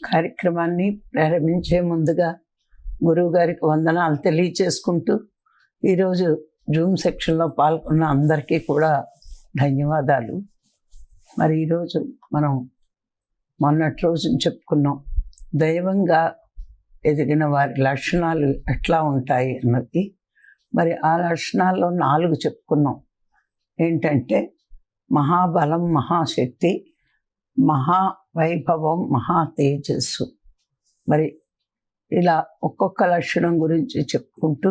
కార్యక్రమాన్ని ప్రారంభించే ముందుగా గురువుగారికి వందనాలు తెలియచేసుకుంటూ ఈరోజు జూమ్ సెక్షన్లో పాల్గొన్న అందరికీ కూడా ధన్యవాదాలు. మరి ఈరోజు మనం మొన్నటి రోజున చెప్పుకున్నాం, దైవంగా ఎదిగిన వారి లక్షణాలు ఎట్లా ఉంటాయి అన్నది. మరి ఆ లక్షణాల్లో 4 చెప్పుకున్నాం. ఏంటంటే మహాబలం, మహాశక్తి, మహావైభవం, మహా తేజస్సు. మరి ఇలా ఒక్కొక్క లక్షణం గురించి చెప్పుకుంటూ,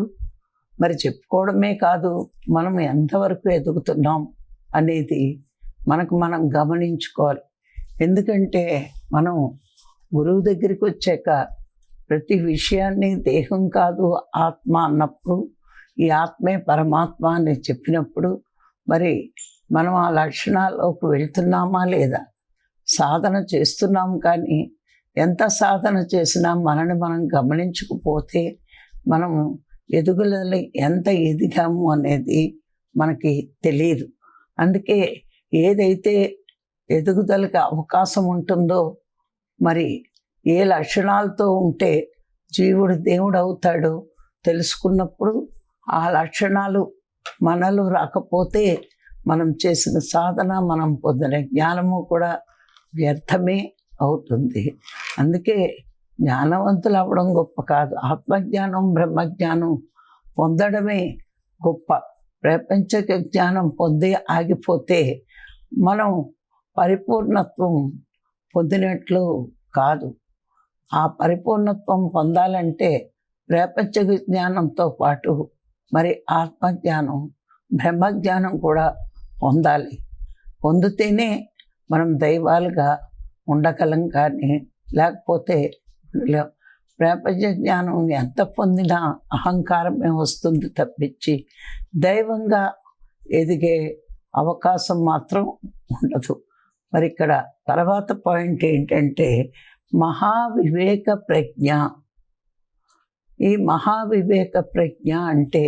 మరి చెప్పుకోవడమే కాదు, మనం ఎంతవరకు ఎదుగుతున్నాం అనేది మనం గమనించుకోవాలి. ఎందుకంటే మనం గురువు దగ్గరికి వచ్చాక ప్రతి విషయాన్ని దేహం కాదు ఆత్మ అన్నప్పుడు, ఈ ఆత్మే పరమాత్మ అని చెప్పినప్పుడు మరి మనం ఆ లక్షణాల్లోకి వెళ్తున్నామా లేదా? సాధన చేస్తున్నాం, కానీ ఎంత సాధన చేసినా మనని మనం గమనించకపోతే మనం ఎదుగుదల ఎంత ఎదిగాము అనేది మనకి తెలియదు. అందుకే ఏదైతే ఎదుగుదలకి అవకాశం ఉంటుందో, మరి ఏ లక్షణాలతో ఉంటే జీవుడు దేవుడు అవుతాడో తెలుసుకున్నప్పుడు ఆ లక్షణాలు మనలో రాకపోతే మనం చేసిన సాధన, మనం పొందిన జ్ఞానము కూడా వ్యర్థమే అవుతుంది. అందుకే జ్ఞానవంతులు అవ్వడం గొప్ప కాదు, ఆత్మజ్ఞానం బ్రహ్మజ్ఞానం పొందడమే గొప్ప. ప్రపంచక జ్ఞానం పొంది ఆగిపోతే మనం పరిపూర్ణత్వం పొందినట్లు కాదు. ఆ పరిపూర్ణత్వం పొందాలంటే ప్రపంచక జ్ఞానంతో పాటు మరి ఆత్మజ్ఞానం బ్రహ్మజ్ఞానం కూడా పొందాలి. పొందితేనే మనం దైవాలుగా ఉండగలం, కానీ లేకపోతే ప్రపంచ జ్ఞానం ఎంత పొందినా అహంకారమే వస్తుంది తప్పించి దైవంగా ఎదిగే అవకాశం మాత్రం ఉండదు. మరి ఇక్కడ తర్వాత పాయింట్ ఏంటంటే మహావివేక ప్రజ్ఞ. ఈ మహావివేక ప్రజ్ఞ అంటే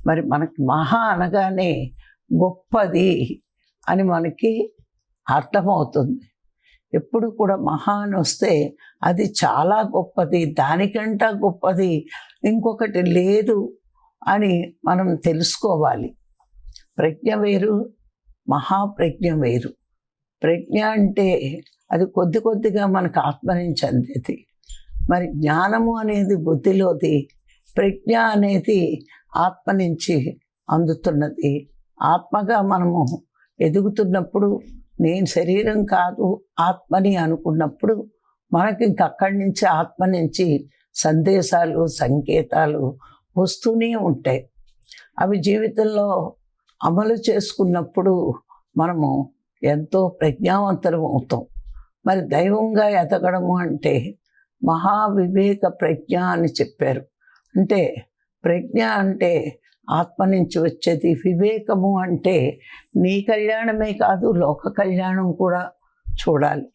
మరి మనకి మహా అనగానే గొప్పది అని మనకి అర్థమవుతుంది. ఎప్పుడు కూడా మహా అని వస్తే అది చాలా గొప్పది, దానికంటే గొప్పది ఇంకొకటి లేదు అని మనం తెలుసుకోవాలి. ప్రజ్ఞ వేరు, మహాప్రజ్ఞ వేరు. ప్రజ్ఞ అంటే అది కొద్ది కొద్దిగా మనకు ఆత్మ నుంచి అందేది. మరి జ్ఞానము అనేది బుద్ధిలోది, ప్రజ్ఞ అనేది ఆత్మ నుంచి అందుతున్నది. ఆత్మగా మనము ఎదుగుతున్నప్పుడు నేను శరీరం కాదు ఆత్మని అనుకున్నప్పుడు మనకి ఇంకక్కడి నుంచి ఆత్మ నుంచి సందేశాలు, సంకేతాలు వస్తూనే ఉంటాయి. అవి జీవితంలో అమలు చేసుకున్నప్పుడు మనము ఎంతో ప్రజ్ఞావంతులం అవుతాం. మరి దైవంగా ఎదగడము అంటే మహావివేక ప్రజ్ఞ అని చెప్పారు. అంటే ప్రజ్ఞ అంటే ఆత్మ నుంచి వచ్చేది. వివేకము అంటే నీ కళ్యాణమే కాదు, లోక కళ్యాణం కూడా చూడాలి.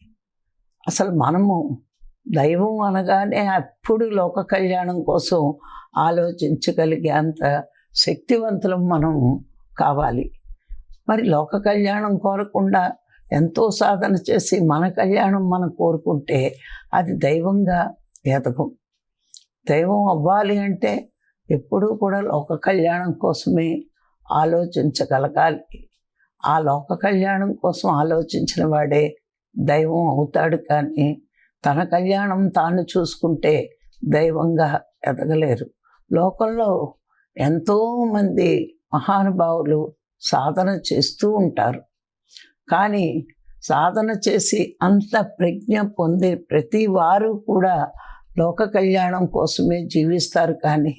అసలు మనము దైవం అనగానే అప్పుడు లోక కళ్యాణం కోసం ఆలోచించగలిగే అంత శక్తివంతులం మనం కావాలి. మరి లోక కళ్యాణం కోరకుండా ఎంతో సాధన చేసి మన కళ్యాణం మనం కోరుకుంటే అది దైవంగా ఎదగం. దైవం అవ్వాలి అంటే ఎప్పుడూ కూడా లోక కళ్యాణం కోసమే ఆలోచించగలగాలి. ఆ లోక కళ్యాణం కోసం ఆలోచించిన వాడే దైవం అవుతాడు, కానీ తన కళ్యాణం తాను చూసుకుంటే దైవంగా ఎదగలేరు. లోకంలో ఎంతోమంది మహానుభావులు సాధన చేస్తూ ఉంటారు, కానీ సాధన చేసి అంత ప్రజ్ఞ పొందే ప్రతి వారు కూడా లోక కళ్యాణం కోసమే జీవిస్తారు, కానీ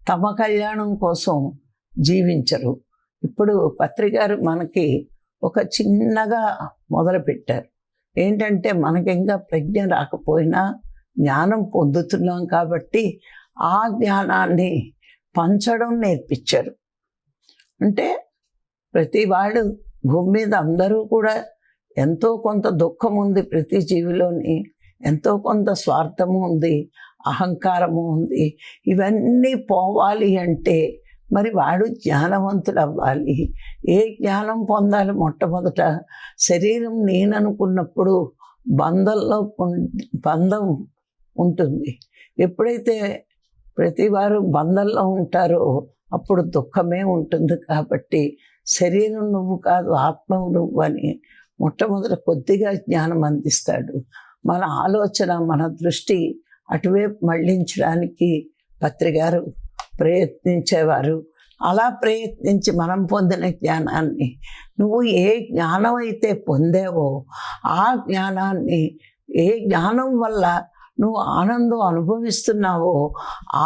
తమ కళ్యాణం కోసం జీవించరు. ఇప్పుడు పత్రికారు మనకి ఒక చిన్నగా మొదలుపెట్టారు. ఏంటంటే మనకి ఇంకా ప్రజ్ఞ రాకపోయినా జ్ఞానం పొందుతున్నాం కాబట్టి ఆ జ్ఞానాన్ని పంచడం నేర్పించారు. అంటే ప్రతి వాళ్ళు భూమి మీద అందరూ కూడా ఎంతో కొంత దుఃఖం ఉంది, ప్రతి జీవిలోని ఎంతో కొంత స్వార్థము ఉంది, అహంకారము ఉంది. ఇవన్నీ పోవాలి అంటే మరి వాడు జ్ఞానవంతుడు అవ్వాలి. ఏ జ్ఞానం పొందాలి? మొట్టమొదట శరీరం నేననుకున్నప్పుడు బంధం ఉంటుంది. ఎప్పుడైతే ప్రతివారు బంధంలో ఉంటారో అప్పుడు దుఃఖమే ఉంటుంది. కాబట్టి శరీరం నువ్వు కాదు, ఆత్మవు నువ్వు అని మొట్టమొదట కొద్దిగా జ్ఞానం అందిస్తాడు. మన ఆలోచన, మన దృష్టి అటువైపు మళ్ళించడానికి పత్రిగారు ప్రయత్నించేవారు. అలా ప్రయత్నించి మనం పొందిన జ్ఞానాన్ని, నువ్వు ఏ జ్ఞానం అయితే పొందావో ఆ జ్ఞానాన్ని, ఏ జ్ఞానం వల్ల నువ్వు ఆనందం అనుభవిస్తున్నావో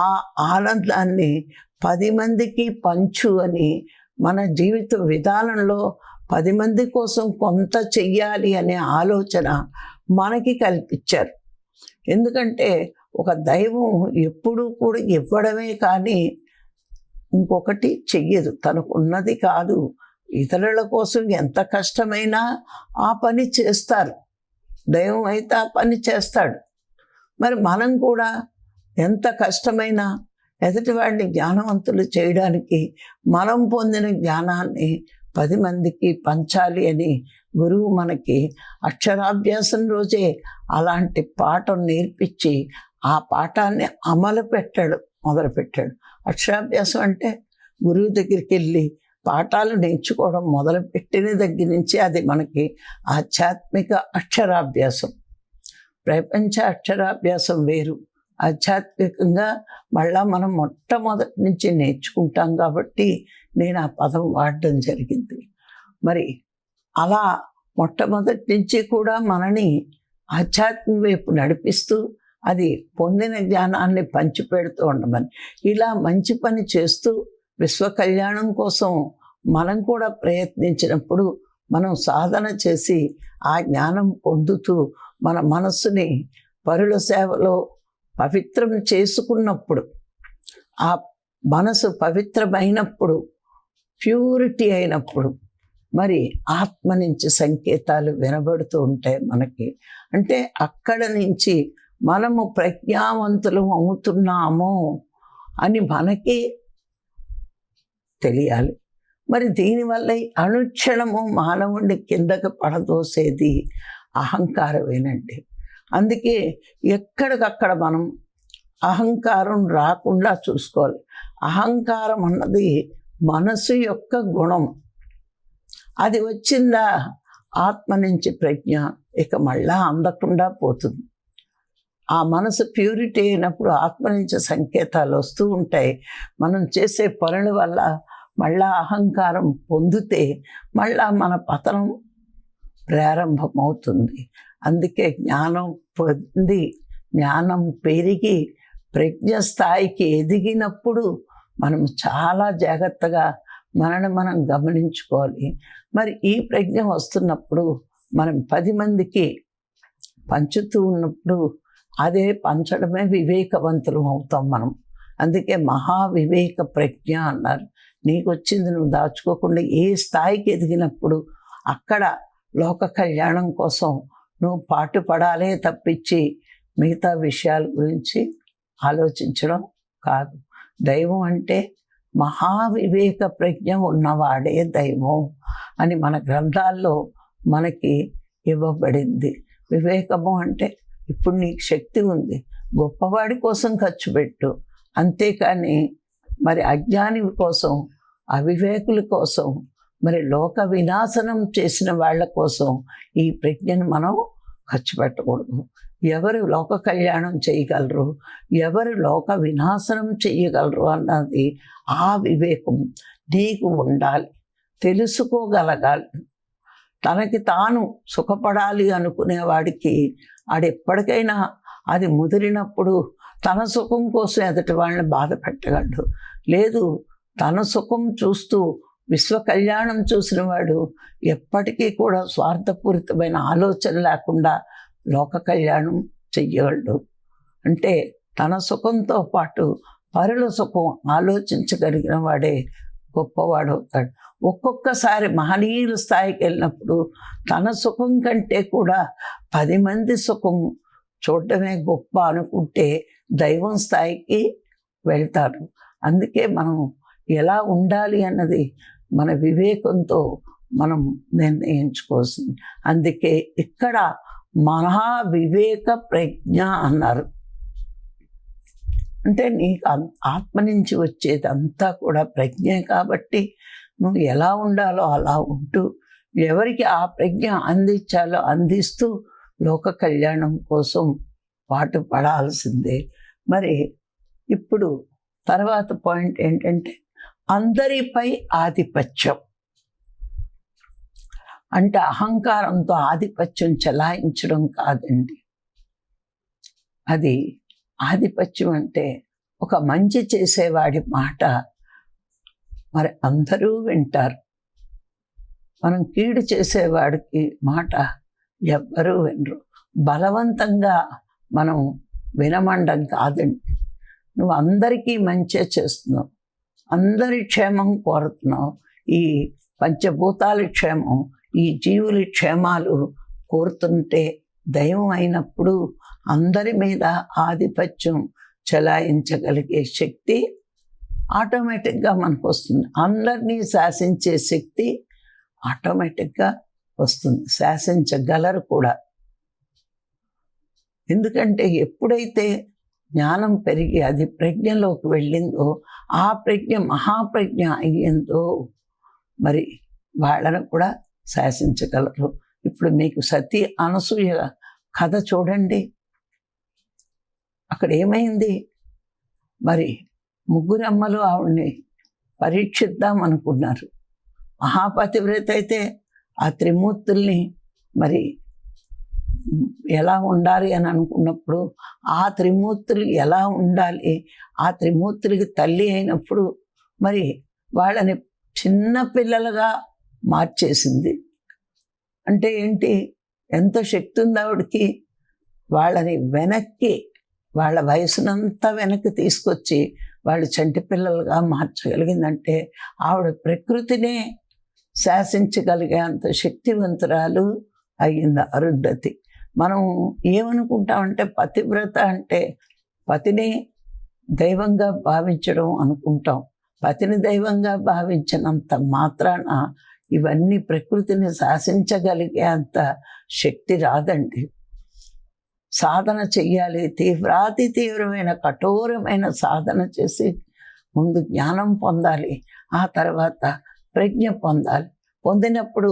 ఆ ఆనందాన్ని 10 మందికి పంచు అని మన జీవిత విధానంలో 10 మంది కోసం కొంత చెయ్యాలి అనే ఆలోచన మనకి కల్పించారు. ఎందుకంటే ఒక దైవం ఎప్పుడూ కూడా ఇవ్వడమే కానీ ఇంకొకటి చెయ్యదు. తనకు ఉన్నది కాదు. ఇతరుల కోసం ఎంత కష్టమైనా ఆ పని చేస్తారు. దైవం అయితే ఆ పని చేస్తాడు. మరి మనం కూడా ఎంత కష్టమైనా ఎదుటివాడిని జ్ఞానవంతులు చేయడానికి మనం పొందిన జ్ఞానాన్ని 10 మందికి పంచాలి అని గురువు మనకి అక్షరాభ్యాసం రోజే అలాంటి పాఠం నేర్పించి ఆ పాఠాన్ని మొదలుపెట్టాడు. అక్షరాభ్యాసం అంటే గురువు దగ్గరికి వెళ్ళి పాఠాలు నేర్చుకోవడం మొదలుపెట్టిన దగ్గర నుంచి అది మనకి ఆధ్యాత్మిక అక్షరాభ్యాసం. ప్రపంచ అక్షరాభ్యాసం వేరు, ఆధ్యాత్మికంగా మళ్ళా మనం మొట్టమొదటి నుంచి నేర్చుకుంటాం. కాబట్టి నేను ఆ పదం వాడడం జరిగింది. మరి అలా మొట్టమొదటి నుంచి కూడా మనని ఆధ్యాత్మిక వైపు నడిపిస్తూ అది పొందిన జ్ఞానాన్ని పంచిపెడుతూ ఉండమని, ఇలా మంచి పని చేస్తూ విశ్వ కళ్యాణం కోసం మనం కూడా ప్రయత్నించినప్పుడు, మనం సాధన చేసి ఆ జ్ఞానం పొందుతూ మన మనస్సుని పరుల సేవలో పవిత్రం చేసుకున్నప్పుడు, ఆ మనసు పవిత్రమైనప్పుడు, ప్యూరిటీ అయినప్పుడు మరి ఆత్మ నుంచి సంకేతాలు వినబడుతూ ఉంటాయి మనకి. అంటే అక్కడ నుంచి మనము ప్రజ్ఞావంతులు అవుతున్నాము అని మనకి తెలియాలి. మరి దీనివల్ల అనుక్షణము మానవుడిని కిందకు పడదోసేది అహంకారమేనండి. అందుకే ఎక్కడికక్కడ మనం అహంకారం రాకుండా చూసుకోవాలి. అహంకారం అన్నది మనసు యొక్క గుణం. అది వచ్చిందా ఆత్మ నుంచి ప్రజ్ఞ ఇక మళ్ళా అందకుండా పోతుంది. ఆ మనసు ప్యూరిటీ అయినప్పుడు ఆత్మ నుంచి సంకేతాలు వస్తూ ఉంటాయి. మనం చేసే పనుల వల్ల మళ్ళా అహంకారం పొందితే మళ్ళా మన పతనం ప్రారంభమవుతుంది. అందుకే జ్ఞానం పొంది, జ్ఞానం పెరిగి ప్రజ్ఞ స్థాయికి ఎదిగినప్పుడు మనం చాలా జాగ్రత్తగా మనల్ని మనం గమనించుకోవాలి. మరి ఈ ప్రజ్ఞ వస్తున్నప్పుడు మనం 10 మందికి పంచుతూ ఉన్నప్పుడు అదే పంచడమే వివేకవంతులం అవుతాం మనం. అందుకే మహావివేక ప్రజ్ఞ అన్నారు. నీకు వచ్చింది నువ్వు దాచుకోకుండా ఏ స్థాయికి ఎదిగినప్పుడు అక్కడ లోక కళ్యాణం కోసం నువ్వు పాటుపడాలే తప్పించి మిగతా విషయాల గురించి ఆలోచించడం కాదు. దైవం అంటే మహావివేక ప్రజ్ఞ ఉన్నవాడే దైవం అని మన గ్రంథాల్లో మనకి ఇవ్వబడింది. వివేకము అంటే ఇప్పుడు నీకు శక్తి ఉంది, గొప్పవాడి కోసం ఖర్చు పెట్టు, అంతేకాని మరి అజ్ఞాని కోసం, అవివేకుల కోసం, మరి లోక వినాశనం చేసిన వాళ్ళ కోసం ఈ ప్రజ్ఞను మనం ఖర్చు పెట్టకూడదు. ఎవరు లోక కళ్యాణం చేయగలరు, ఎవరు లోక వినాశనం చేయగలరు అన్నది ఆ వివేకం నీకు ఉండాలి, తెలుసుకోగలగాలి. తనకి తాను సుఖపడాలి అనుకునేవాడికి ఆడెప్పటికైనా అది ముదిరినప్పుడు తన సుఖం కోసం ఎదుటి వాళ్ళని బాధ పెట్టగలడు. లేదు, తన సుఖం చూస్తూ విశ్వ కళ్యాణం చూసిన వాడు ఎప్పటికీ కూడా స్వార్థపూరితమైన ఆలోచన లేకుండా లోక కళ్యాణం చెయ్యగలడు. అంటే తన సుఖంతో పాటు పరుల సుఖం ఆలోచించగలిగిన వాడే గొప్పవాడు అవుతాడు. ఒక్కొక్కసారి మహనీయుల స్థాయికి వెళ్ళినప్పుడు తన సుఖం కంటే కూడా 10 మంది సుఖం చూడటమే గొప్ప అనుకుంటే దైవం స్థాయికి వెళ్తారు. అందుకే మనం ఎలా ఉండాలి అన్నది మన వివేకంతో మనం నిర్ణయించుకోవాల్సింది. అందుకే ఇక్కడ మహావివేక ప్రజ్ఞ అన్నారు. అంటే నీకు ఆత్మ నుంచి వచ్చేదంతా కూడా ప్రజ్ఞే కాబట్టి నువ్వు ఎలా ఉండాలో అలా ఉంటూ ఎవరికి ఆ ప్రజ్ఞ అందించాలో అందిస్తూ లోక కళ్యాణం కోసం పాటు పడాల్సిందే. మరి ఇప్పుడు తర్వాత పాయింట్ ఏంటంటే అందరిపై ఆధిపత్యం. అంటే అహంకారంతో ఆధిపత్యం చెలాయించడం కాదండి. అది ఆధిపత్యం అంటే ఒక మంచి చేసేవాడి మాట మరి అందరూ వింటారు. మనం కీడు చేసేవాడికి మాట ఎవ్వరూ వినరు. బలవంతంగా మనం వినమండం కాదండి. నువ్వు అందరికీ మంచే చేస్తున్నావు, అందరి క్షేమం కోరుతున్నావు. ఈ పంచభూతాల క్షేమం, ఈ జీవుల క్షేమాలు కోరుతుంటే దైవం అయినప్పుడు అందరి మీద ఆధిపత్యం చెలాయించగలిగే శక్తి ఆటోమేటిక్గా మనకు వస్తుంది. అందరినీ శాసించే శక్తి ఆటోమేటిక్గా వస్తుంది, శాసించగలరు కూడా. ఎందుకంటే ఎప్పుడైతే జ్ఞానం పెరిగి అది ప్రజ్ఞలోకి వెళ్ళిందో, ఆ ప్రజ్ఞ మహాప్రజ్ఞ అయ్యిందో మరి వాళ్ళను కూడా శాసించగలరు. ఇప్పుడు మీకు సతీ అనసూయ కథ చూడండి. అక్కడ ఏమైంది? మరి ముగ్గురు అమ్మలు ఆవిడ్ని పరీక్షిద్దాం అనుకున్నారు. మహాపతివ్రత అయితే ఆ త్రిమూర్తుల్ని మరి ఎలా ఉండాలి అని అనుకున్నప్పుడు, ఆ త్రిమూర్తులు ఎలా ఉండాలి, ఆ త్రిమూర్తులకి తల్లి అయినప్పుడు మరి వాళ్ళని చిన్న పిల్లలుగా మార్చేసింది. అంటే ఏంటి? ఎంత శక్తి ఉంది ఆవిడకి. వాళ్ళని వెనక్కి, వాళ్ళ వయసునంతా వెనక్కి తీసుకొచ్చి వాళ్ళు చంటి పిల్లలుగా మార్చగలిగిందంటే ఆవిడ ప్రకృతినే శాసించగలిగే అంత శక్తివంతురాలు అయ్యింది అరుంధతి. మనం ఏమనుకుంటామంటే పతివ్రత అంటే పతిని దైవంగా భావించడం అనుకుంటాం. పతిని దైవంగా భావించినంత మాత్రాన ఇవన్నీ ప్రకృతిని శాసించగలిగే అంత శక్తి రాదండి. సాధన చెయ్యాలి, తీవ్రాతి తీవ్రమైన కఠోరమైన సాధన చేసి ముందు జ్ఞానం పొందాలి, ఆ తర్వాత ప్రజ్ఞ పొందాలి. పొందినప్పుడు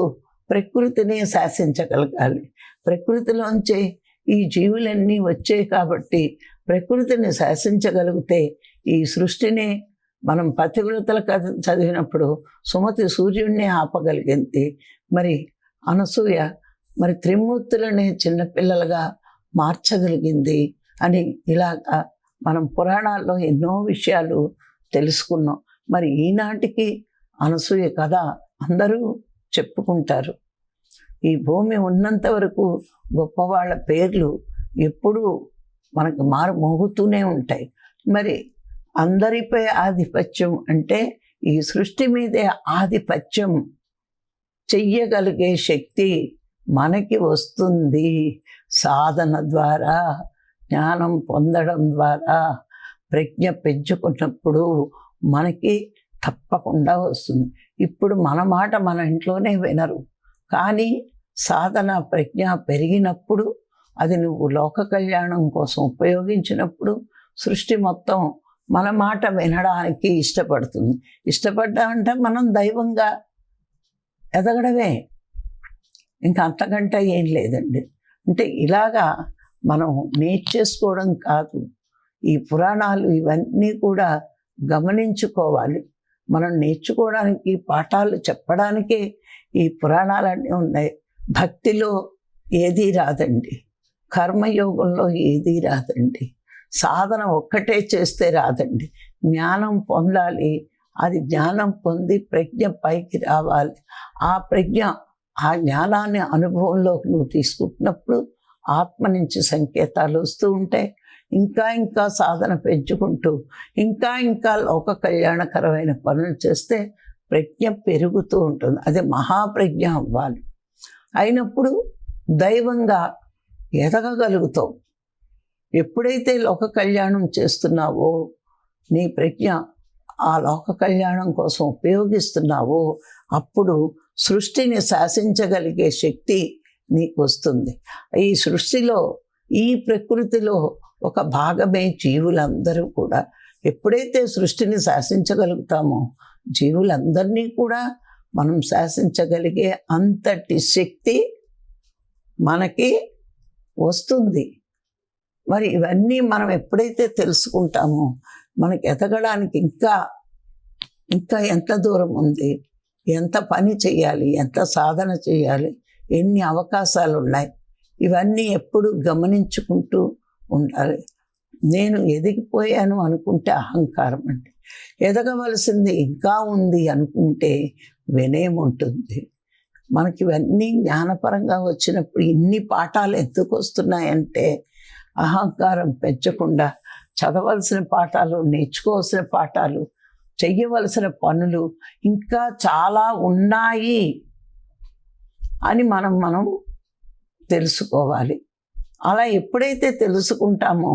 ప్రకృతిని శాసించగలగాలి. ప్రకృతిలోంచి ఈ జీవులన్నీ వచ్చాయి కాబట్టి ప్రకృతిని శాసించగలిగితే ఈ సృష్టిని మనం పతివ్రతల కథ చదివినప్పుడు సుమతి సూర్యుడిని ఆపగలిగింది. మరి అనసూయ మరి త్రిమూర్తులని చిన్నపిల్లలుగా మార్చగలిగింది అని ఇలాగా మనం పురాణాల్లో ఎన్నో విషయాలు తెలుసుకున్నాం. మరి ఈనాటికి అనసూయ కథ అందరూ చెప్పుకుంటారు. ఈ భూమి ఉన్నంత వరకు గొప్పవాళ్ళ పేర్లు ఎప్పుడూ మనకు మోగుతూనే ఉంటాయి. మరి అందరిపై ఆధిపత్యం అంటే ఈ సృష్టి మీదే ఆధిపత్యం చెయ్యగలిగే శక్తి మనకి వస్తుంది సాధన ద్వారా, జ్ఞానం పొందడం ద్వారా, ప్రజ్ఞ పెంచుకున్నప్పుడు మనకి తప్పకుండా వస్తుంది. ఇప్పుడు మన మాట మన ఇంట్లోనే వినరు, కానీ సాధన ప్రజ్ఞ పెరిగినప్పుడు అది నువ్వు లోక కళ్యాణం కోసం ఉపయోగించినప్పుడు సృష్టి మొత్తం మన మాట వినడానికి ఇష్టపడుతుంది. ఇష్టపడ్డామంటే మనం దైవంగా ఎదగడమే, ఇంకా అంతకంటే ఏం లేదండి. అంటే ఇలాగా మనం నేర్చేసుకోవడం కాదు, ఈ పురాణాలు ఇవన్నీ కూడా గమనించుకోవాలి. మనం నేర్చుకోవడానికి, పాఠాలు చెప్పడానికే ఈ పురాణాలన్నీ ఉన్నాయి. భక్తిలో ఏదీ రాదండి, కర్మయోగంలో ఏదీ రాదండి, సాధన ఒక్కటే చేస్తే రాదండి. జ్ఞానం పొందాలి, అది జ్ఞానం పొంది ప్రజ్ఞ పైకి రావాలి. ఆ ప్రజ్ఞ, ఆ జ్ఞానాన్ని అనుభవంలోకి నువ్వు తీసుకుంటున్నప్పుడు ఆత్మ నుంచి సంకేతాలు వస్తూ ఉంటాయి. ఇంకా ఇంకా సాధన పెంచుకుంటూ ఇంకా ఇంకా లోక కళ్యాణకరమైన పనులు చేస్తే ప్రజ్ఞ పెరుగుతూ ఉంటుంది. అది మహాప్రజ్ఞ అవ్వాలి. అయినప్పుడు దైవంగా ఎదగగలుగుతావు. ఎప్పుడైతే లోక కళ్యాణం చేస్తున్నావో, నీ ప్రజ్ఞ ఆ లోక కళ్యాణం కోసం ఉపయోగిస్తున్నావో, అప్పుడు సృష్టిని శాసించగలిగే శక్తి నీకు వస్తుంది. ఈ సృష్టిలో, ఈ ప్రకృతిలో ఒక భాగమే జీవులందరూ కూడా. ఎప్పుడైతే సృష్టిని శాసించగలుగుతామో జీవులందరినీ కూడా మనం శాసించగలిగే అంతటి శక్తి మనకి వస్తుంది. మరి ఇవన్నీ మనం ఎప్పుడైతే తెలుసుకుంటామో మనకి ఎదగడానికి ఇంకా ఎంత దూరం ఉంది, ఎంత పని చేయాలి, ఎంత సాధన చేయాలి, ఎన్ని అవకాశాలు ఉన్నాయి, ఇవన్నీ ఎప్పుడు గమనించుకుంటూ ఉండాలి. నేను ఎదిగిపోయాను అనుకుంటే అహంకారం అండి. ఎదగవలసింది ఇంకా ఉంది అనుకుంటే వినయం ఉంటుంది. మనకి ఇవన్నీ జ్ఞానపరంగా వచ్చినప్పుడు ఇన్ని పాఠాలు ఎందుకు వస్తున్నాయంటే అహంకారం పెంచకుండా చదవలసిన పాఠాలు, నేర్చుకోవాల్సిన పాఠాలు, చెయ్యవలసిన పనులు ఇంకా చాలా ఉన్నాయి అని మనం తెలుసుకోవాలి. అలా ఎప్పుడైతే తెలుసుకుంటామో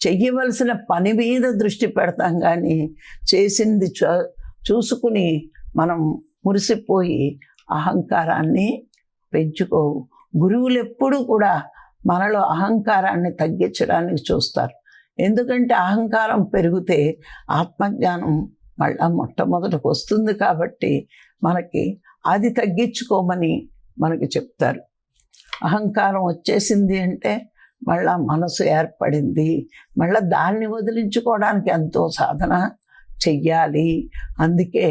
చెయ్యవలసిన పని మీద దృష్టి పెడతాం, కానీ చేసింది చూసుకుని మనం మురిసిపోయి అహంకారాన్ని పెంచుకోవు. గురువులు ఎప్పుడూ కూడా మనలో అహంకారాన్ని తగ్గించడానికి చూస్తారు. ఎందుకంటే అహంకారం పెరిగితే ఆత్మజ్ఞానం మళ్ళా మొట్టమొదటికి వస్తుంది. కాబట్టి మనకి అది తగ్గించుకోమని మనకి చెప్తారు. అహంకారం వచ్చేసింది అంటే మళ్ళా మనసు ఏర్పడింది, మళ్ళీ దాన్ని వదిలించుకోవడానికి ఎంతో సాధన చెయ్యాలి. అందుకే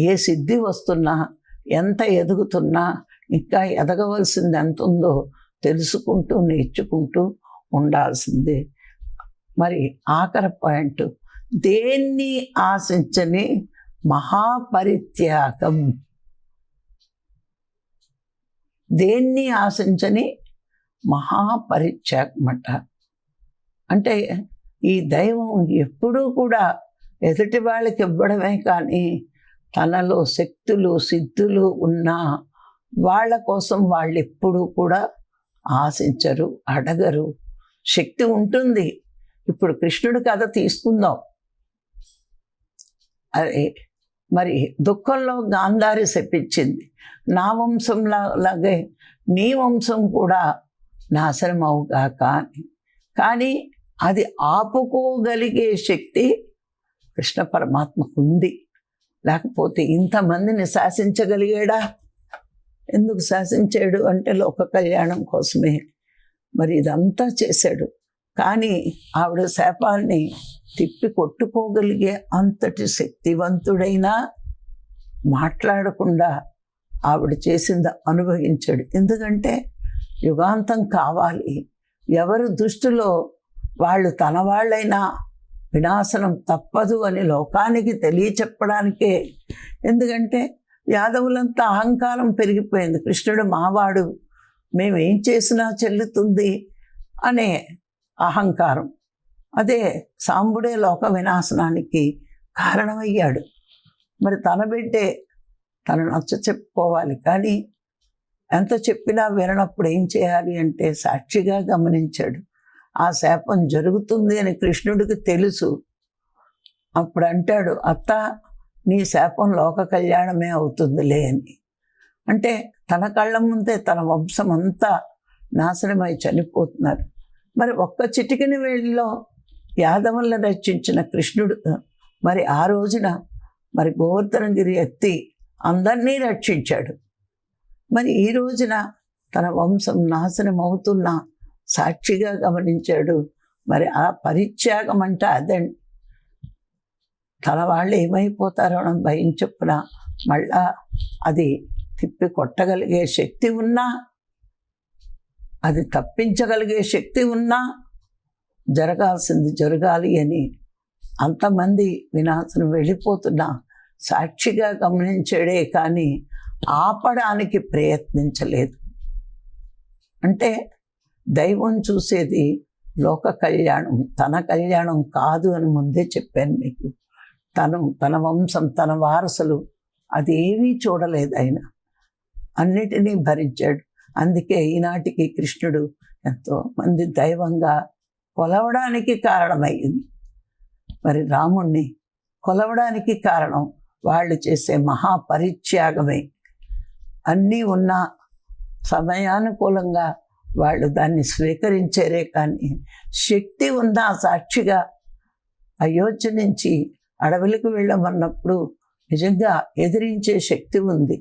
ఏ సిద్ధి వస్తున్నా, ఎంత ఎదుగుతున్నా ఇంకా ఎదగవలసింది ఎంత ఉందో తెలుసుకుంటూ నేర్చుకుంటూ ఉండాల్సిందే. మరి ఆఖరి పాయింట్, దేన్ని ఆశించని మహాపరిత్యాగం. దేన్ని ఆశించని మహాపరిత్యాగం అంట. అంటే ఈ దైవం ఎప్పుడూ కూడా ఎదుటి వాళ్ళకి ఇవ్వడమే కానీ తనలో శక్తులు సిద్ధులు ఉన్న వాళ్ళ కోసం వాళ్ళు ఎప్పుడూ కూడా ఆశించరు, అడగరు. శక్తి ఉంటుంది. ఇప్పుడు కృష్ణుడి కథ తీసుకుందాం. అరే మరి దుఃఖంలో గాంధారి శపించింది, నా వంశంలాగే నీ వంశం కూడా నాశనం అవుగాక అని. కానీ అది ఆపుకోగలిగే శక్తి కృష్ణ పరమాత్మకు ఉంది. లేకపోతే ఇంతమందిని శాసించగలిగాడా? ఎందుకు శాసించాడు అంటే లోక కళ్యాణం కోసమే మరి ఇదంతా చేశాడు. కానీ ఆవిడ శాపాల్ని తిప్పి కొట్టుకోగలిగే అంతటి శక్తివంతుడైనా మాట్లాడకుండా ఆవిడ చేసింది అనుభవించాడు. ఎందుకంటే యుగాంతం కావాలి. ఎవరు దృష్టిలో వాళ్ళు తన వాళ్ళైనా వినాశనం తప్పదు అని లోకానికి తెలియచెప్పడానికే. ఎందుకంటే యాదవులంతా అహంకారం పెరిగిపోయింది. కృష్ణుడు మావాడు, మేమేం చేసినా చెల్లుతుంది అనే అహంకారం. అదే సాంబుడే లోక వినాశనానికి కారణమయ్యాడు. మరి తన బిడ్డే తను నచ్చ చెప్పుకోవాలి, కానీ ఎంత చెప్పినా విననప్పుడు ఏం చేయాలి అంటే సాక్షిగా గమనించాడు. ఆ శాపం జరుగుతుంది అని కృష్ణుడికి తెలుసు. అప్పుడు అంటాడు, అత్త నీ శాపం లోక కళ్యాణమే అవుతుందిలే అని. అంటే తన కళ్ళ ముందే తన వంశం అంతా నాశనమై చనిపోతున్నారు. మరి ఒక్క చిటికిన వేళలో యాదవులను రక్షించిన కృష్ణుడు మరి ఆ రోజున మరి గోవర్ధనగిరి ఎత్తి అందరినీ రక్షించాడు. మరి ఈ రోజున తన వంశం నాశనం అవుతున్నా సాక్షిగా గమనించాడు. మరి ఆ పరిత్యాగం అంటే అదండి. తన వాళ్ళు ఏమైపోతారో అని భయం చొప్పున మళ్ళా అది తిప్పి కొట్టగలిగే శక్తి ఉన్నా, అది తప్పించగలిగే శక్తి ఉన్నా జరగాల్సింది జరగాలి అని అంతమంది వినాశనం వెళ్ళిపోతున్నా సాక్షిగా గమనించాడే కానీ ఆపడానికి ప్రయత్నించలేదు. అంటే దైవం చూసేది లోక కళ్యాణం, తన కళ్యాణం కాదు అని ముందే చెప్పాను మీకు. తన వంశం, తన వారసులు అదేమీ చూడలేదు. ఆయన అన్నిటినీ భరించాడు. అందుకే ఈనాటికి కృష్ణుడు ఎంతో మంది దైవంగా కొలవడానికి కారణమయ్యింది. మరి రాముణ్ణి కొలవడానికి కారణం వాళ్ళు చేసే మహాపరిత్యాగమే. అన్నీ ఉన్నా సమయానుకూలంగా వాళ్ళు దాన్ని స్వీకరించారే కానీ శక్తి ఉన్న సాక్షిగా అయోధ్య నుంచి అడవులకు వెళ్ళమన్నప్పుడు నిజంగా ఎదిరించే శక్తి ఉంది,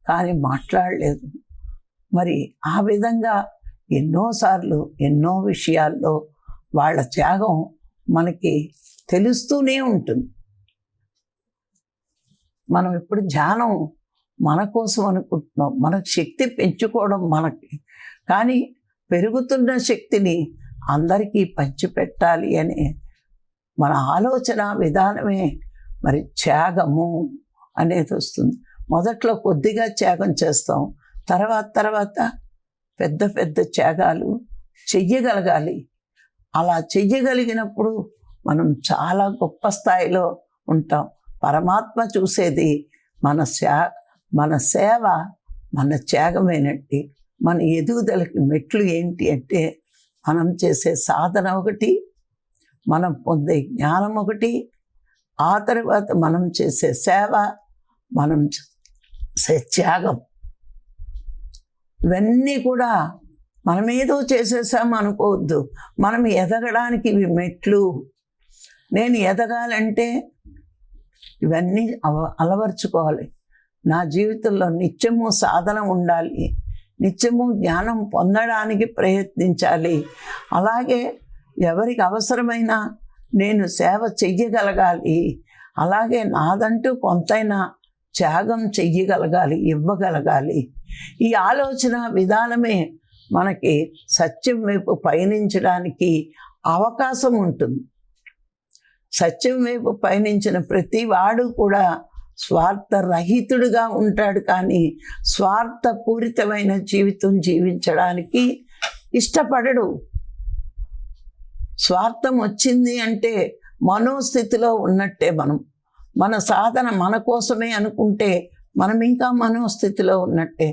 కానీ మాట్లాడలేదు. మరి ఆ విధంగా ఎన్నోసార్లు ఎన్నో విషయాల్లో వాళ్ళ త్యాగం మనకి తెలుస్తూనే ఉంటుంది. మనం ఇప్పుడు ధ్యానం మన కోసం అనుకుంటున్నాం, మనకు శక్తి పెంచుకోవడం మనకి, కానీ పెరుగుతున్న శక్తిని అందరికీ పంచిపెట్టాలి అనే మన ఆలోచన విధానమే మరి త్యాగము అనేది వస్తుంది. మొదట్లో కొద్దిగా త్యాగం చేస్తాం, తర్వాత పెద్ద పెద్ద త్యాగాలు చెయ్యగలగాలి. అలా చెయ్యగలిగినప్పుడు మనం చాలా గొప్ప స్థాయిలో ఉంటాం. పరమాత్మ చూసేది మన సేవ, మన త్యాగమైనట్టి. మన ఎదుగుదలకి మెట్లు ఏంటి అంటే మనం చేసే సాధన ఒకటి, మనం పొందే జ్ఞానం ఒకటి, ఆ తర్వాత మనం చేసే సేవ, మనం చేసే త్యాగం. ఇవన్నీ కూడా మనం ఏదో చేసేసాం అనుకోవద్దు. మనం ఎదగడానికి ఇవి మెట్లు. నేను ఎదగాలంటే ఇవన్నీ అలవర్చుకోవాలి. నా జీవితంలో నిత్యము సాధన ఉండాలి, నిత్యము జ్ఞానం పొందడానికి ప్రయత్నించాలి. అలాగే ఎవరికి అవసరమైన నేను సేవ చెయ్యగలగాలి. అలాగే నాదంటూ కొంతైనా త్యాగం చెయ్యగలగాలి, ఇవ్వగలగాలి. ఈ ఆలోచన విధానమే మనకి సత్యం వైపు పయనించడానికి అవకాశం ఉంటుంది. సత్యం వైపు పయనించిన ప్రతి వాడు కూడా స్వార్థరహితుడుగా ఉంటాడు, కానీ స్వార్థపూరితమైన జీవితం జీవించడానికి ఇష్టపడడు. స్వార్థం వచ్చింది అంటే మనోస్థితిలో ఉన్నట్టే. మన సాధన మన కోసమే అనుకుంటే మనం ఇంకా మనోస్థితిలో ఉన్నట్టే.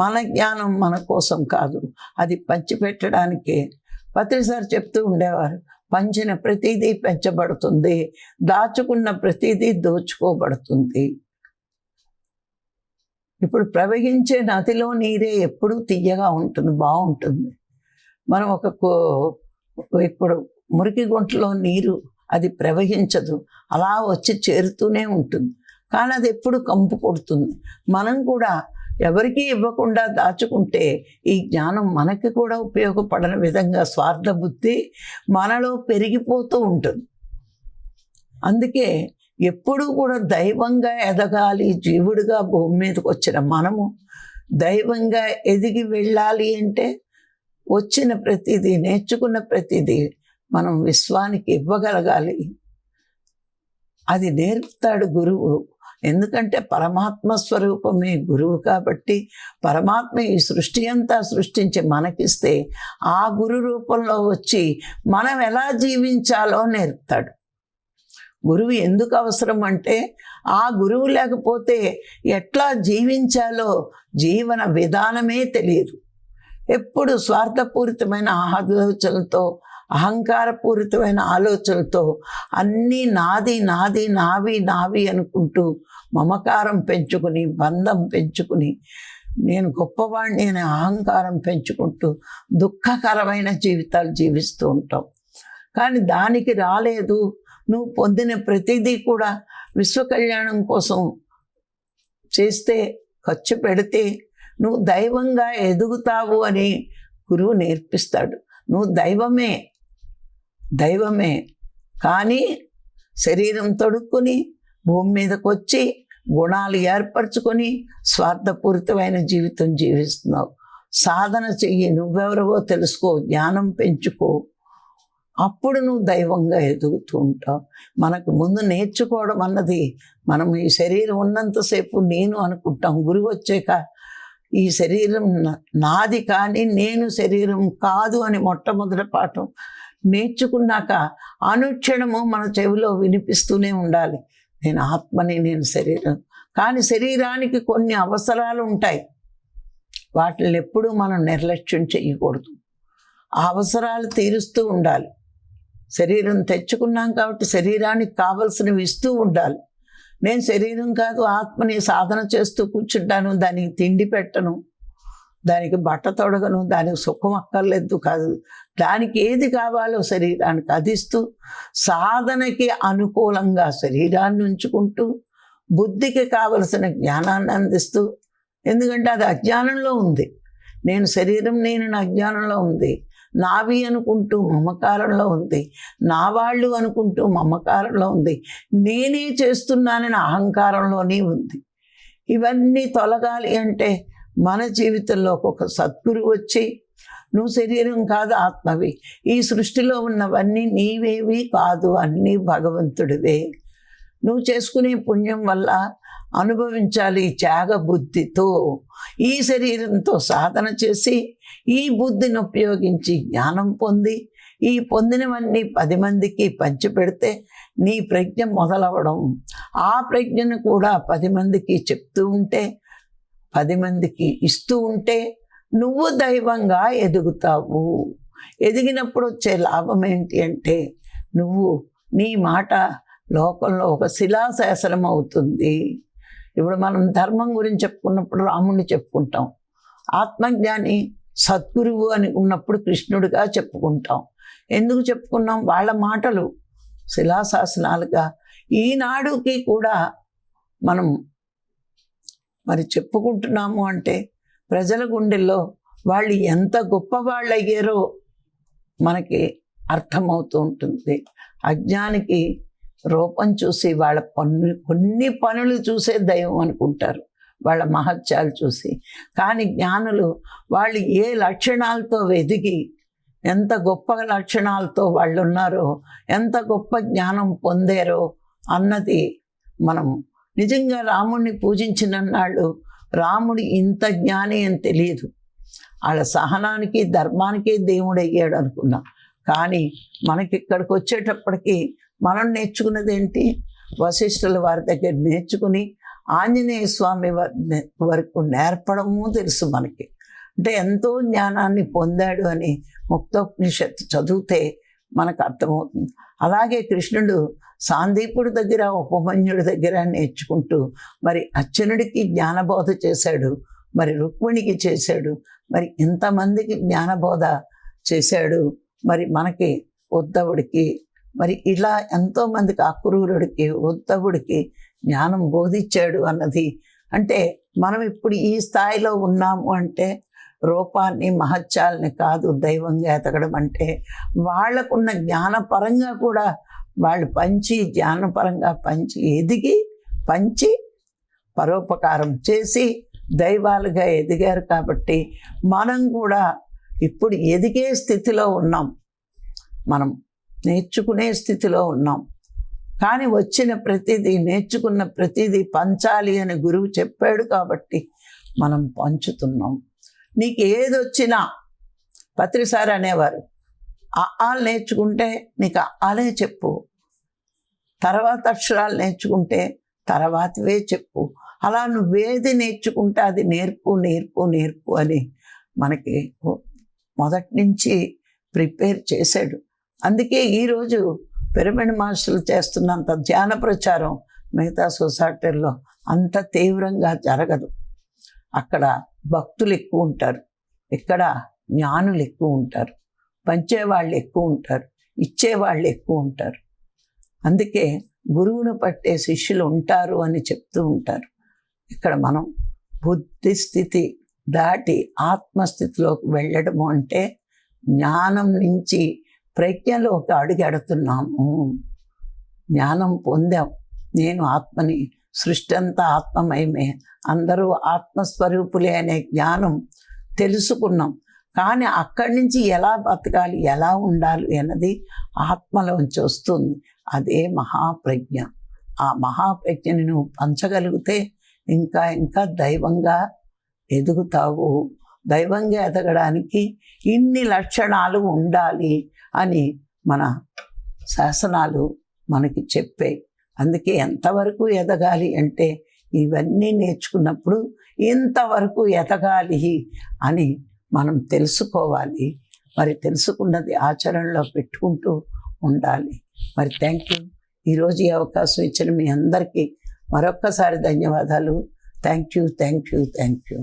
మన జ్ఞానం మన కోసం కాదు, అది పంచిపెట్టడానికే. పత్రిసారి చెప్తూ ఉండేవారు, పంచిన ప్రతిదీ పెంచబడుతుంది, దాచుకున్న ప్రతిదీ దోచుకోబడుతుంది. ఇప్పుడు ప్రవహించే నదిలో నీరే ఎప్పుడూ తీయగా ఉంటుంది, బాగుంటుంది. మనం ఇప్పుడు మురికి గుంటలో నీరు అది ప్రవహించదు, అలా వచ్చి చేరుతూనే ఉంటుంది, కానీ అది ఎప్పుడు కంపు కొడుతుంది. మనం కూడా ఎవరికీ ఇవ్వకుండా దాచుకుంటే ఈ జ్ఞానం మనకి కూడా ఉపయోగపడని విధంగా స్వార్థ బుద్ధి మనలో పెరిగిపోతూ ఉంటుంది. అందుకే ఎప్పుడూ కూడా దైవంగా ఎదగాలి. జీవుడిగా భూమి మీదకి వచ్చిన మనము దైవంగా ఎదిగి వెళ్ళాలి అంటే వచ్చిన ప్రతిదీ, నేర్చుకున్న ప్రతిదీ మనం విశ్వానికి ఇవ్వగలగాలి. అది నేర్పుతాడు గురువు. ఎందుకంటే పరమాత్మ స్వరూపమే గురువు కాబట్టి పరమాత్మ ఈ సృష్టి అంతా సృష్టించి మనకిస్తే ఆ గురు రూపంలో వచ్చి మనం ఎలా జీవించాలో నేర్పుతాడు. గురువు ఎందుకు అవసరం అంటే ఆ గురువు లేకపోతే ఎట్లా జీవించాలో జీవన విధానమే తెలియదు. ఎప్పుడు స్వార్థపూరితమైన ఆలోచనలతో, అహంకారపూరితమైన ఆలోచనలతో అన్నీ నాది నాది నావి నావి అనుకుంటూ మమకారం పెంచుకుని, బంధం పెంచుకుని, నేను గొప్పవాడిని అనే అహంకారం పెంచుకుంటూ దుఃఖకరమైన జీవితాలు జీవిస్తూ ఉంటాం. కానీ దానికి రాలేదు. నువ్వు పొందిన ప్రతిదీ కూడా విశ్వ కళ్యాణం కోసం చేస్తే, ఖర్చు పెడితే నువ్వు దైవంగా ఎదుగుతావు అని గురువు నేర్పిస్తాడు. నువ్వు దైవమే కానీ శరీరం తొడుక్కుని భూమి మీదకి వచ్చి గుణాలు ఏర్పరచుకొని స్వార్థపూరితమైన జీవితం జీవిస్తున్నావు. సాధన చెయ్యి, నువ్వెవరవో తెలుసుకో, జ్ఞానం పెంచుకో, అప్పుడు నువ్వు దైవంగా ఎదుగుతూ ఉంటావు. మనకు ముందు నేర్చుకోవడం అన్నది, మనం ఈ శరీరం ఉన్నంతసేపు నేను అనుకుంటాం. గురువు వచ్చాక ఈ శరీరం నాది కానీ నేను శరీరం కాదు అని మొట్టమొదటి పాఠం నేర్చుకున్నాక అనుక్షణము మన చెవిలో వినిపిస్తూనే ఉండాలి, నేను ఆత్మని, నేను శరీరం. కానీ శరీరానికి కొన్ని అవసరాలు ఉంటాయి, వాటిని ఎప్పుడూ మనం నిర్లక్ష్యం చేయకూడదు. ఆ అవసరాలు తీరుస్తూ ఉండాలి. శరీరం తెచ్చుకున్నాం కాబట్టి శరీరానికి కావలసినవి ఇస్తూ ఉండాలి. నేను శరీరం కాదు, ఆత్మని సాధన చేస్తూ కూర్చుంటాను, దానికి తిండి పెట్టను, దానికి బట్ట తొడగను, దానికి సుఖం అక్కర్లేదు కాదు, దానికి ఏది కావాలో శరీరానికి అదిస్తూ సాధనకి అనుకూలంగా శరీరాన్ని ఉంచుకుంటూ బుద్ధికి కావలసిన జ్ఞానాన్ని అందిస్తూ, ఎందుకంటే అది అజ్ఞానంలో ఉంది. నేను శరీరం నేను అజ్ఞానంలో ఉంది, నావి అనుకుంటూ మమకారంలో ఉంది, నా వాళ్ళు అనుకుంటూ మమకారంలో ఉంది, నేనే చేస్తున్నానని అహంకారంలోనే ఉంది. ఇవన్నీ తొలగాలి అంటే మన జీవితంలో ఒక సద్గురు వచ్చి, నువ్వు శరీరం కాదు ఆత్మవి, ఈ సృష్టిలో ఉన్నవన్నీ నీవేవి కాదు, అన్నీ భగవంతుడివే, నువ్వు చేసుకునే పుణ్యం వల్ల అనుభవించాలి త్యాగ బుద్ధితో, ఈ శరీరంతో సాధన చేసి ఈ బుద్ధిని ఉపయోగించి జ్ఞానం పొంది ఈ పొందినవన్నీ 10 మందికి పంచిపెడితే నీ ప్రజ్ఞ మొదలవడం, ఆ ప్రజ్ఞను కూడా 10 మందికి చెప్తూ ఉంటే 10 మందికి ఇస్తూ ఉంటే నువ్వు దైవంగా ఎదుగుతావు. ఎదిగినప్పుడు వచ్చే లాభం ఏంటి అంటే నువ్వు నీ మాట లోకంలో ఒక శిలాశాసనం అవుతుంది. ఇప్పుడు మనం ధర్మం గురించి చెప్పుకున్నప్పుడు రాముడిని చెప్పుకుంటాం, ఆత్మజ్ఞాని సద్గురువు అని ఉన్నప్పుడు కృష్ణుడిగా చెప్పుకుంటాం. ఎందుకు చెప్పుకున్నాం? వాళ్ళ మాటలు శిలాశాసనాలుగా ఈనాడుకి కూడా మనం మరి చెప్పుకుంటున్నాము అంటే ప్రజల గుండెల్లో వాళ్ళు ఎంత గొప్పవాళ్ళు అయ్యారో మనకి అర్థమవుతూ ఉంటుంది. అజ్ఞానికి రూపం చూసి వాళ్ళ కొన్ని పనులు చూసే దైవం అనుకుంటారు, వాళ్ళ మహత్యాలు చూసి. కానీ జ్ఞానులు వాళ్ళు ఏ లక్షణాలతో ఎదిగి ఎంత గొప్ప లక్షణాలతో వాళ్ళు ఉన్నారో, ఎంత గొప్ప జ్ఞానం పొందారో అన్నది మనం నిజంగా రాముడిని పూజించిన నాళ్ళు రాముడు ఇంత జ్ఞాని అని తెలియదు. వాళ్ళ సహనానికి ధర్మానికే దేవుడు అయ్యాడు అనుకున్నాం. కానీ మనకి ఇక్కడికి వచ్చేటప్పటికి మనం నేర్చుకున్నది ఏంటి? వశిష్ఠుల వారి దగ్గర నేర్చుకుని ఆంజనేయ స్వామి వరకు నేర్పడము తెలుసు మనకి. అంటే ఎంతో జ్ఞానాన్ని పొందాడు అని ముక్తోపనిషత్తు చదివితే మనకు అర్థమవుతుంది. అలాగే కృష్ణుడు సాందీపుడి దగ్గర ఉపమన్యుడి దగ్గర నేర్చుకుంటూ మరి అర్జునుడికి జ్ఞానబోధ చేశాడు, మరి రుక్మిణికి చేశాడు, మరి ఇంతమందికి జ్ఞానబోధ చేశాడు. మరి మనకి ఉద్ధవుడికి, మరి ఇలా ఎంతోమందికి అక్రూరుడికి ఉద్ధవుడికి జ్ఞానం బోధించాడు అన్నది. అంటే మనం ఇప్పుడు ఈ స్థాయిలో ఉన్నాము అంటే రూపాన్ని మహత్యాలని కాదు, దైవంగా ఎతకడం అంటే వాళ్ళకున్న జ్ఞానపరంగా కూడా వాళ్ళు పంచి జ్ఞానపరంగా పంచి ఎదిగి పంచి పరోపకారం చేసి దైవాలుగా ఎదిగారు. కాబట్టి మనం కూడా ఇప్పుడు ఎదిగే స్థితిలో ఉన్నాం, మనం నేర్చుకునే స్థితిలో ఉన్నాం. కానీ వచ్చిన ప్రతిదీ నేర్చుకున్న ప్రతిదీ పంచాలి అని గురువు చెప్పాడు కాబట్టి మనం పంచుతున్నాం. నీకు ఏదొచ్చినా పత్రిసారి అనేవారు, ఆలు నేర్చుకుంటే నీకు ఆలే చెప్పు, తర్వాత అక్షరాలు నేర్చుకుంటే తర్వాతవే చెప్పు, అలా నువ్వేది నేర్చుకుంటే అది నేర్పు నేర్పు నేర్పు అని మనకి మొదటి నుంచి ప్రిపేర్ చేశాడు. అందుకే ఈరోజు పిరమిడ్ మాస్టర్లు చేస్తున్నంత ధ్యాన ప్రచారం మిగతా సొసైటీల్లో అంత తీవ్రంగా జరగదు. అక్కడ భక్తులు ఎక్కువ ఉంటారు, ఇక్కడ జ్ఞానులు ఎక్కువ ఉంటారు, పంచేవాళ్ళు ఎక్కువ ఉంటారు, ఇచ్చేవాళ్ళు ఎక్కువ ఉంటారు. అందుకే గురువును పట్టే శిష్యులు ఉంటారు అని చెప్తూ ఉంటారు. ఇక్కడ మనం బుద్ధి స్థితి దాటి ఆత్మస్థితిలోకి వెళ్ళడము అంటే జ్ఞానం నుంచి ప్రజ్ఞలోకి అడుగెడుతున్నాము. జ్ఞానం పొందాం, నేను ఆత్మని, సృష్టి అంతా ఆత్మమయమే, అందరూ ఆత్మస్వరూపులే అనే జ్ఞానం తెలుసుకున్నాం. కానీ అక్కడి నుంచి ఎలా బతకాలి, ఎలా ఉండాలి అన్నది ఆత్మలోంచి వస్తుంది. అదే మహాప్రజ్ఞ. ఆ మహాప్రజ్ఞని నువ్వు పంచగలిగితే ఇంకా ఇంకా దైవంగా ఎదుగుతావు. దైవంగా ఎదగడానికి ఇన్ని లక్షణాలు ఉండాలి అని మన శాసనాలు మనకి చెప్పాయి. అందుకే ఎంతవరకు ఎదగాలి అంటే ఇవన్నీ నేర్చుకున్నప్పుడు ఇంతవరకు ఎదగాలి అని మనం తెలుసుకోవాలి. మరి తెలుసుకున్నది ఆచరణలో పెట్టుకుంటూ ఉండాలి. మరి థ్యాంక్ యూ. ఈరోజు ఈ అవకాశం ఇచ్చిన మీ అందరికీ మరొక్కసారి ధన్యవాదాలు. Thank you, thank you, thank you.